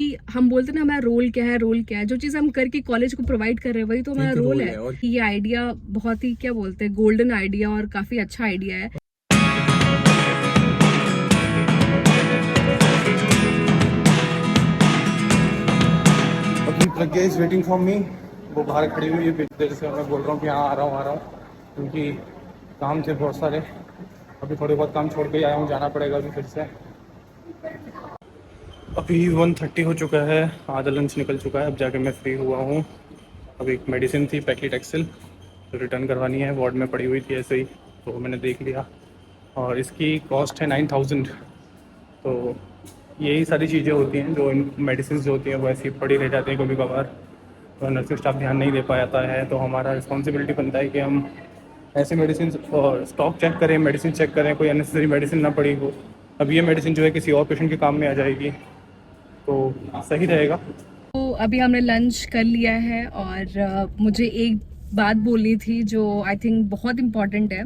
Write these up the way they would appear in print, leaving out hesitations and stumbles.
कि हम बोलते हैं ना, हमारा रोल क्या है, रोल क्या है, जो चीज़ हम करके कॉलेज को प्रोवाइड कर रहे हैं वही तो हमारा रोल है। और ये आइडिया बहुत ही क्या बोलते हैं, गोल्डन आइडिया और काफी अच्छा आइडिया है। अभी प्रज्ञा इज वेटिंग फॉर मी। वो बाहर खड़ी हुई है देर से, मैं बोल रहा हूँ कि हाँ आ रहा हूँ क्योंकि काम थे बहुत सारे। अभी थोड़े बहुत काम छोड़ के ही आया हूँ, जाना पड़ेगा अभी फिर से। अभी 1:30 हो चुका है, आधा लंच निकल चुका है, अब जाके मैं फ्री हुआ हूँ। अभी एक मेडिसिन थी पैक्लिटैक्सेल, तो रिटर्न करवानी है, वार्ड में पड़ी हुई थी ऐसे ही, तो मैंने देख लिया और इसकी कॉस्ट है 9000। तो यही सारी चीज़ें होती हैं जो इन मेडिसिन जो होती हैं वो ऐसी पड़ी रह जाती हैं कभी कभार, तो नर्सिंग स्टाफ ध्यान नहीं दे पाता है। तो हमारा रिस्पॉन्सिबिलिटी बनता है कि हम ऐसे मेडिसिन स्टॉक चेक करें, मेडिसिन चेक करें, कोई अननेसेसरी मेडिसिन ना पड़ी हो। अब ये मेडिसिन जो है किसी और पेशेंट के काम में आ जाएगी तो सही रहेगा। तो अभी हमने लंच कर लिया है और मुझे एक बात बोलनी थी जो आई थिंक बहुत इम्पॉर्टेंट है,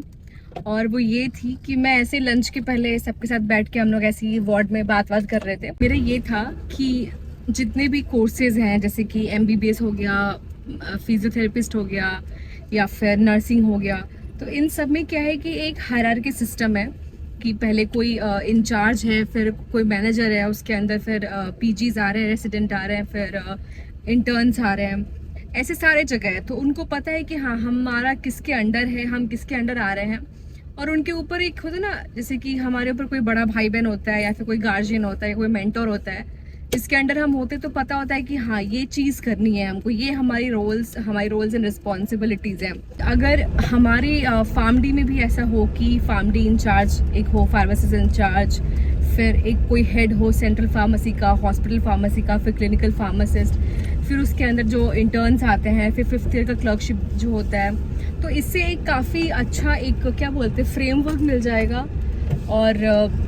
और वो ये थी कि मैं ऐसे लंच के पहले सबके साथ बैठ के हम लोग ऐसे ही वार्ड में बात कर रहे थे। मेरा ये था कि जितने भी कोर्सेज हैं, जैसे कि MBBS हो गया, फिजियोथेरेपिस्ट हो गया, या फिर नर्सिंग हो गया, तो इन सब में क्या है कि एक हायरार्की सिस्टम है कि पहले कोई इंचार्ज है, फिर कोई मैनेजर है, उसके अंदर फिर PGs आ रहे हैं, रेसिडेंट आ रहे हैं, फिर इंटर्न्स आ रहे हैं, ऐसे सारे जगह है। तो उनको पता है कि हाँ हमारा किसके अंडर है, हम किसके अंडर आ रहे हैं, और उनके ऊपर एक होता है ना, जैसे कि हमारे ऊपर कोई बड़ा भाई बहन होता है, या फिर कोई गार्जियन होता है, कोई मेंटर होता है, इसके अंडर हम होते तो पता होता है कि हाँ ये चीज़ करनी है हमको, ये हमारी रोल्स एंड रिस्पॉन्सिबिलिटीज़ हैं। अगर हमारे फार्मडी में भी ऐसा हो कि फार्मडी इंचार्ज एक हो, फार्मेसिस्ट इंचार्ज, फिर एक कोई हेड हो सेंट्रल फार्मेसी का, हॉस्पिटल फार्मेसी का, फिर क्लिनिकल फार्मासिस्ट, फिर उसके अंदर जो इंटर्न्स आते हैं, फिर 5th ईयर का क्लर्कशिप जो होता है, तो इससे एक काफ़ी अच्छा एक क्या बोलते हैं फ्रेमवर्क मिल जाएगा, और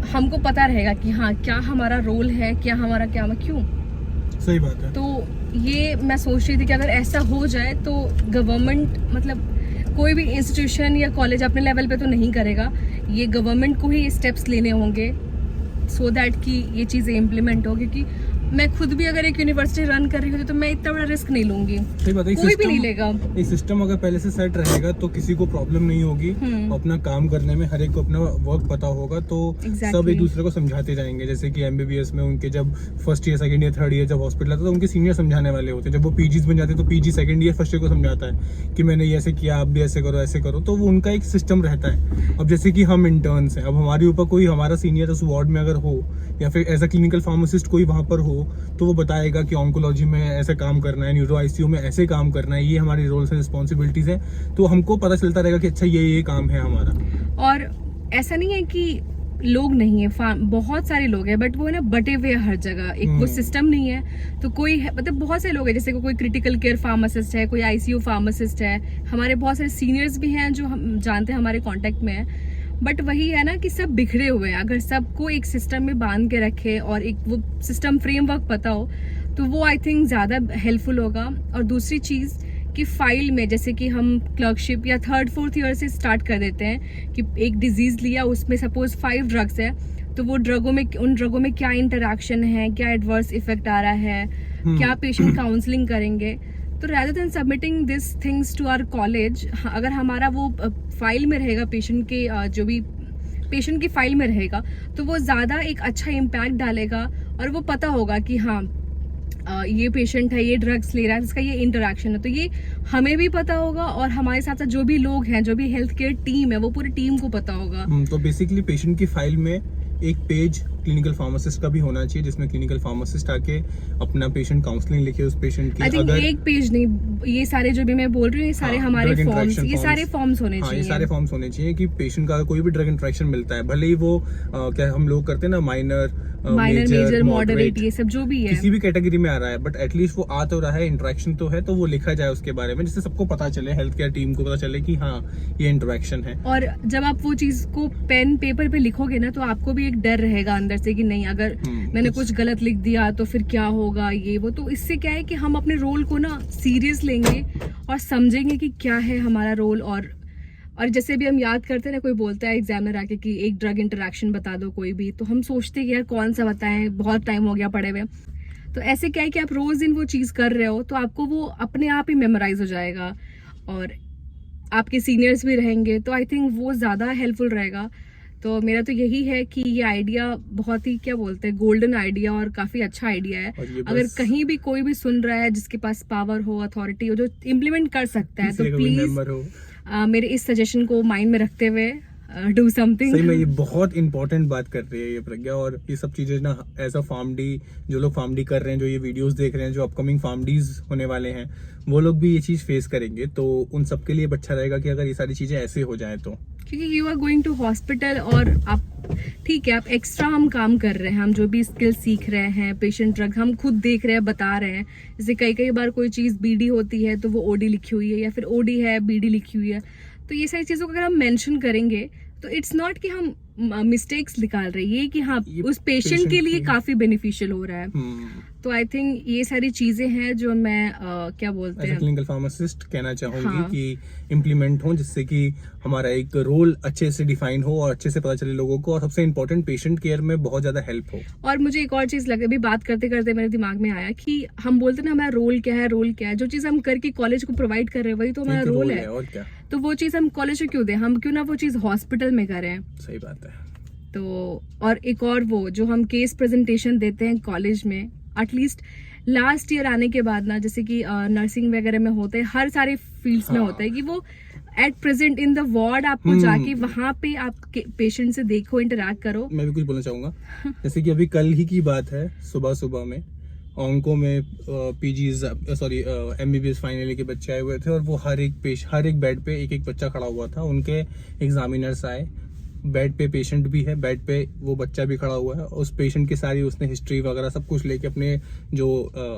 हमको पता रहेगा कि हाँ क्या हमारा रोल है, क्या हमारा क्या क्यों। सही बात है। तो ये मैं सोच रही थी कि अगर ऐसा हो जाए तो गवर्नमेंट, मतलब कोई भी इंस्टीट्यूशन या कॉलेज अपने लेवल पे तो नहीं करेगा, ये गवर्नमेंट को ही स्टेप्स लेने होंगे सो दैट कि ये चीज़ें इम्प्लीमेंट हो। क्योंकि मैं खुद भी अगर एक यूनिवर्सिटी रन कर रही होती तो मैं इतना बड़ा रिस्क नहीं लूंगी, सही बात है। कोई भी नहीं लेगा। एक सिस्टम अगर पहले से सेट रहेगा तो किसी को प्रॉब्लम नहीं होगी, अपना काम करने में हर एक को अपना वर्क पता होगा, तो सब एक दूसरे को समझाते जाएंगे। जैसे कि MBBS में उनके जब first year, second year, third year जब हॉस्पिटल आता है तो उनके सीनियर समझाने वाले होते हैं। जब वो PGs बन जाते हैं तो PG second year first year को समझाता है कि मैंने ये ऐसे किया, आप भी ऐसे करो ऐसे करो, तो वो उनका एक सिस्टम रहता है। अब जैसे कि हम इंटर्न्स हैं, अब हमारे ऊपर कोई हमारा सीनियर उस वार्ड में अगर हो, या फिर एज अ क्लिनिकल फार्मासिस्ट कोई वहाँ पर हो, तो वो बताएगा कि ऑन्कोलॉजी में ऐसे काम करना है, न्यूरो ICU में ऐसे काम करना है, ये हमारी रोल्स एंड रिस्पॉन्सिबिलिटीज हैं। तो हमको पता चलता रहेगा कि अच्छा ये काम है हमारा। और ऐसा नहीं है कि लोग नहीं है, बहुत सारे लोग हैं, बट वो है ना बटे हुए हर जगह, एक वो सिस्टम नहीं है। तो कोई है, मतलब बहुत सारे लोग हैं, जैसे कोई क्रिटिकल केयर फार्मासिस्ट है, कोई ICU फार्मासिस्ट है, हमारे बहुत सारे सीनियर्स भी हैं जो हम जानते हैं, हमारे कांटेक्ट में है। बट वही है ना कि सब बिखरे हुए हैं। अगर सबको एक सिस्टम में बांध के रखे और एक वो सिस्टम फ्रेमवर्क पता हो तो वो आई थिंक ज़्यादा हेल्पफुल होगा। और दूसरी चीज़ कि फाइल में, जैसे कि हम क्लर्कशिप या 3rd 4th ईयर से स्टार्ट कर देते हैं कि एक डिजीज़ लिया, उसमें सपोज 5 ड्रग्स है, तो वो ड्रगों में, उन ड्रगों में क्या इंटरेक्शन है, क्या एडवर्स इफेक्ट आ रहा है, क्या पेशेंट काउंसलिंग करेंगे। तो rather than submitting these things to our college, अगर हमारा वो फाइल में रहेगा, पेशेंट के जो भी पेशेंट की फाइल में रहेगा, तो वो ज़्यादा एक अच्छा इम्पैक्ट डालेगा, और वो पता होगा कि हाँ ये पेशेंट है, ये ड्रग्स ले रहा है, इसका ये इंटरेक्शन है। तो ये हमें भी पता होगा, और हमारे साथ साथ जो भी लोग हैं, जो भी हेल्थ केयर टीम है, वो पूरी टीम को पता होगा। तो बेसिकली पेशेंट की फाइल में एक पेज क्लिनिकल फार्मासिस्ट का भी होना चाहिए, जिसमें क्लिनिकल फार्मासिस्ट आके अपना पेशेंट काउंसलिंग लिखे उस पेशेंट की। आई थिंक एक पेज नहीं, ये सारे जो भी मैं बोल रही हूँ, ये सारे हमारे फॉर्म्स, ये सारे फॉर्म्स होने चाहिए। ये सारे फॉर्म्स होने चाहिए कि पेशेंट का कोई भी ड्रग इंटरेक्शन मिलता है, भले ही वो क्या हम लोग करते हैं ना, माइनर, मेजर, मॉडरेट, ये सब जो भी है, किसी भी कैटेगरी में आ रहा है, बट एटलीस्ट वो आ तो रहा है, इंटरेक्शन तो है, तो वो लिखा जाए उसके बारे में, जिससे सबको पता चले, हेल्थ केयर टीम को पता चले कि हाँ ये इंटरेक्शन है। और जब आप वो चीज को पेन पेपर पे लिखोगे ना, तो आपको भी एक डर रहेगा अंदर से कि नहीं, अगर मैंने कुछ गलत लिख दिया तो फिर क्या होगा, ये वो। तो इससे क्या है कि हम अपने रोल को ना सीरियस लेंगे और समझेंगे कि क्या है हमारा रोल, और और जैसे भी हम याद करते हैं ना, कोई बोलता है एग्जामिनर आके कि एक ड्रग इंटरेक्शन बता दो कोई भी, तो हम सोचते हैं कि यार कौन सा बताएं, बहुत टाइम हो गया पढ़े हुए। तो ऐसे क्या है कि आप रोज दिन वो चीज़ कर रहे हो तो आपको वो अपने आप ही मेमोराइज हो जाएगा, और आपके सीनियर्स भी रहेंगे, तो आई थिंक वो ज़्यादा हेल्पफुल रहेगा। तो मेरा तो यही है कि ये आइडिया बहुत ही, क्या बोलते हैं, गोल्डन आइडिया और काफ़ी अच्छा आइडिया है। अगर कहीं भी कोई भी सुन रहा है जिसके पास पावर हो, अथॉरिटी हो, जो इम्प्लीमेंट कर सकता है, तो प्लीज़ मेरे इस सजेशन को माइंड में रखते हुए डू समथिंग। सही में ये बहुत इंपॉर्टेंट बात कर रही है ये प्रज्ञा, और ये सब चीजें ना एज अ फार्मडी, जो लोग फार्मडी कर रहे हैं, जो ये वीडियोस देख रहे हैं, जो अपकमिंग फार्मडीज होने वाले हैं, वो लोग भी ये चीज फेस करेंगे, तो उन सबके लिए अच्छा रहेगा कि अगर ये सारी चीजें ऐसे हो जाए तो। क्योंकि you are going to hospital, और आप ठीक है, आप एक्स्ट्रा हम काम कर रहे हैं, हम जो भी स्किल सीख रहे हैं, पेशेंट ड्रग हम खुद देख रहे हैं, बता रहे हैं। जैसे कई बार कोई चीज़ बीडी होती है तो वो ओडी लिखी हुई है, या फिर ओडी है बीडी लिखी हुई है, तो ये सारी चीज़ों को अगर हम मेंशन करेंगे तो इट्स नॉट कि हम मिस्टेक्स निकाल रहे हैं, ये कि हाँ उस पेशेंट के लिए काफी बेनिफिशियल हो रहा है। तो आई थिंक ये सारी चीजें हैं जो मैं क्या बोलते हैं, क्लिनिकल फार्मासिस्ट कहना चाहूंगी कि इम्प्लीमेंट हो, जिससे कि हमारा एक रोल अच्छे से डिफाइन हो और अच्छे से पता चले लोगों को, और सबसे इम्पोर्टेंट पेशेंट केयर में बहुत ज्यादा हेल्प हो। और मुझे एक और चीज लगे, अभी बात करते करते मेरे दिमाग में आया कि हम बोलते ना हमारा रोल क्या है, रोल क्या है, जो चीज हम करके कॉलेज को प्रोवाइड कर रहे हैं वही तो हमारा रोल है, और क्या। तो वो चीज हम कॉलेज में क्यों दें, हम क्यों ना वो चीज हॉस्पिटल में करें। सही बात है। तो और एक और वो जो हम केस प्रेजेंटेशन देते हैं कॉलेज में, एटलीस्ट लास्ट ईयर आने के बाद ना, जैसे कि नर्सिंग वगैरह में होते हैं, हर सारे फील्ड्स में होता है कि वो at present in the ward आपको जाके वहां पे आप पेशेंट से देखो, इंटरेक्ट करो। मैं भी कुछ बोलना चाहूंगा जैसे कि अभी कल ही की बात है, सुबह में ऑन्को में MBBS फाइनल के बच्चे आए हुए थे, और वो हर एक बेड पे एक बच्चा खड़ा हुआ था। उनके एग्जामिनर्स आए, बेड पे पेशेंट भी है, बेड पे वो बच्चा भी खड़ा हुआ है, उस पेशेंट की सारी उसने हिस्ट्री वगैरह सब कुछ लेके अपने जो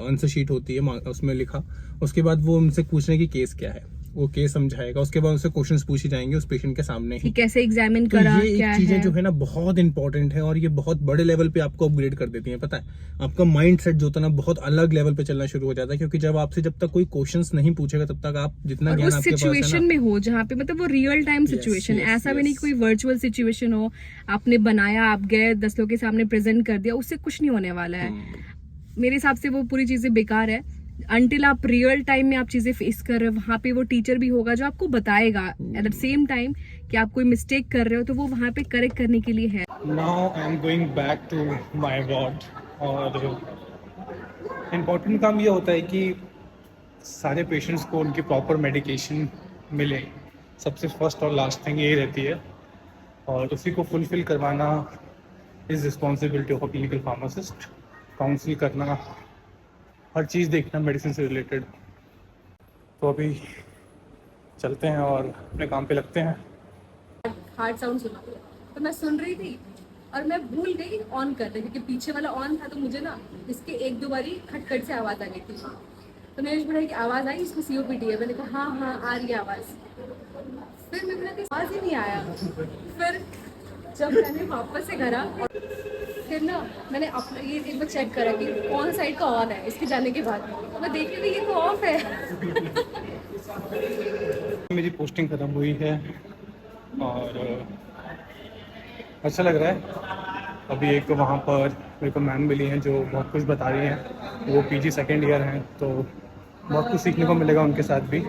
आंसर शीट होती है उसमें लिखा। उसके बाद वो उनसे पूछने की केस क्या है, वो केस समझाएगा, उसके बाद उससे क्वेश्चंस पूछे जाएंगे उस पेशेंट के सामने ही, कैसे एग्जामिन करा, तो ये चीजें जो है ना बहुत इंपॉर्टेंट है, और ये बहुत बड़े लेवल पे आपको अपग्रेड कर देती हैं। पता है, आपका माइंड सेट जो होता है ना बहुत अलग लेवल पे चलना शुरू हो जाता है, क्योंकि जब तक कोई क्वेश्चंस नहीं पूछेगा तब तक आप जितना ज्ञान आपके पास है ना, सिचुएशन में हो जहाँ पे मतलब वो रियल टाइम सिचुएशन है, ऐसा भी नहीं कोई वर्चुअल सिचुएशन हो, आपने बनाया, आप गए 10 लोगों के सामने प्रेजेंट कर दिया, उससे कुछ नहीं होने वाला है। मेरे हिसाब से वो पूरी चीजें बेकार है। अनटिल आप रियल टाइम में आप चीजें फेस कर रहे हो, वहां पे वो टीचर भी होगा जो आपको बताएगा एट द सेम टाइम कि आप कोई मिस्टेक कर रहे हो, तो वो वहां पे करेक्ट करने के लिए है। Now I am going back to my ward, और इम्पोर्टेंट काम ये होता है कि सारे पेशेंट्स को उनकी प्रॉपर मेडिकेशन मिले, सबसे फर्स्ट और लास्ट थिंग यही रहती है, और उसी को फुलफिल करवाना is responsibility of a clinical pharmacist. Council करना, हर चीज़ देखना मेडिसिन से रिलेटेड। तो अभी चलते हैं और अपने काम पे लगते हैं। हार्ड साउंड सुना तो मैं सुन रही थी और मैं भूल गई ऑन करने, क्योंकि पीछे वाला ऑन था, तो मुझे ना इसके 1-2 बारी खटखट से आवाज़ आ गई थी। तो मैंने बोला कि आवाज़ आई, इसको COPD है। मैंने कहा हाँ आ रही है आवाज़। फिर मैं बोला कि आवाज़ ही नहीं आया। फिर जब मैंने वापस से घर फिर ना मैंने अपना ये एक बार चेक करा कि कौन साइड का ऑन है। इसके जाने के बाद मैं देख रही थी ये तो ऑफ है। मेरी पोस्टिंग खत्म हुई है और अच्छा लग रहा है। अभी एक वहाँ पर मेरे को मैम मिली हैं जो बहुत कुछ बता रही हैं, वो PG सेकेंड ईयर हैं, तो बहुत कुछ सीखने को मिलेगा उनके साथ भी।